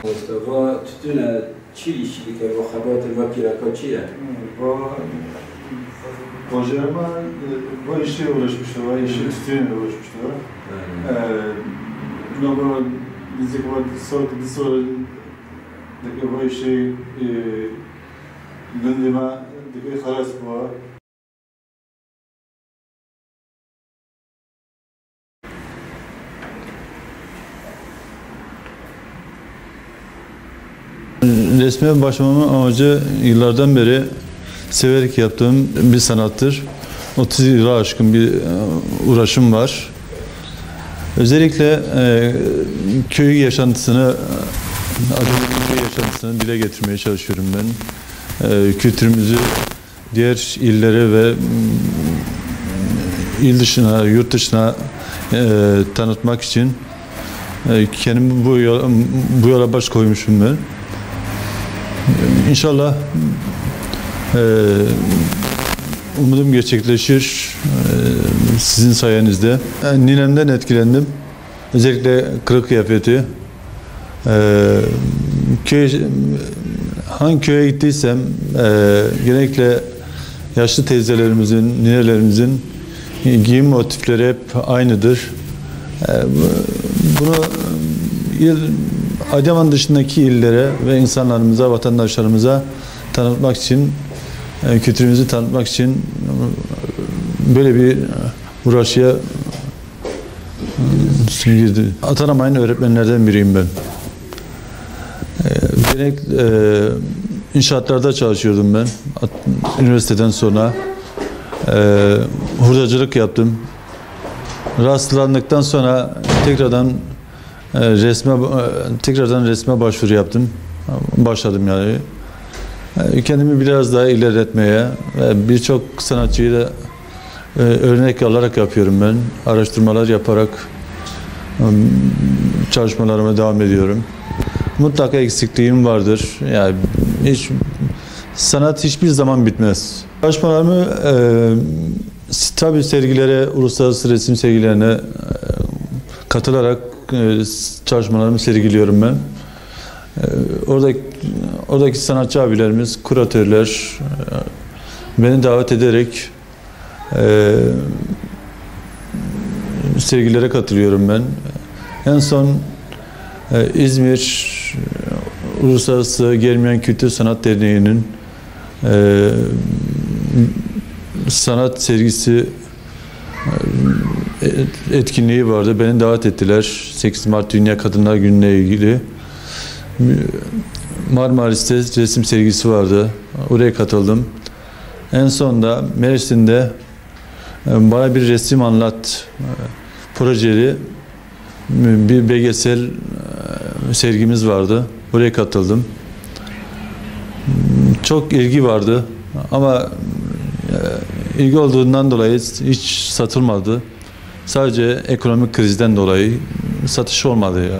و تتونه چی ایشی که و خبرات و پیرکا چیه؟ Projelerime bu işe uğraşmışlar, bu işe üstüne uğraşmışlar. Normal diyecek var, sonra bu işe gündeme haras var. Resme başlamamın amacı yıllardan beri severek yaptığım bir sanattır. 30 yıla aşkın bir uğraşım var. Özellikle köy yaşantısını, köy yaşantısını dile getirmeye çalışıyorum ben. Kültürümüzü diğer illere ve il dışına, yurt dışına tanıtmak için kendimi bu yola baş koymuşum ben. İnşallah umudum gerçekleşir sizin sayenizde. Ninemden etkilendim. Özellikle kırık kıyafeti. Hangi köye gittiysem genellikle yaşlı teyzelerimizin, ninelerimizin giyim motifleri hep aynıdır. Bunu Adıyaman dışındaki illere ve insanlarımıza, vatandaşlarımıza tanıtmak için, kültürümüzü tanıtmak için böyle bir uğraşıya girdi. Atanamayın öğretmenlerden biriyim ben. Genellikle inşaatlarda çalışıyordum ben. Üniversiteden sonra hurdacılık yaptım. Rahatsızlandıktan sonra tekrardan resme başvuru yaptım. Başladım yani. Kendimi biraz daha ilerletmeye ve birçok sanatçıyı da örnek alarak yapıyorum ben. Araştırmalar yaparak çalışmalarıma devam ediyorum. Mutlaka eksikliğim vardır. Yani sanat hiçbir zaman bitmez. Çalışmalarımı tabii sergilere, uluslararası resim sergilerine katılarak çalışmalarımı sergiliyorum ben. Oradaki sanatçı abilerimiz, kuratörler beni davet ederek sergilere katılıyorum ben. En son İzmir Uluslararası Germiyan Kültür Sanat Derneği'nin sanat sergisi etkinliği vardı. Beni davet ettiler. 8 Mart Dünya Kadınlar Günü'ne ilgili. Marmaris'te resim sergisi vardı. Oraya katıldım. En sonunda Mersin'de bana bir resim anlat projeli bir belgesel sergimiz vardı. Oraya katıldım. Çok ilgi vardı ama ilgi olduğundan dolayı hiç satılmadı. Sadece ekonomik krizden dolayı satış olmadı ya.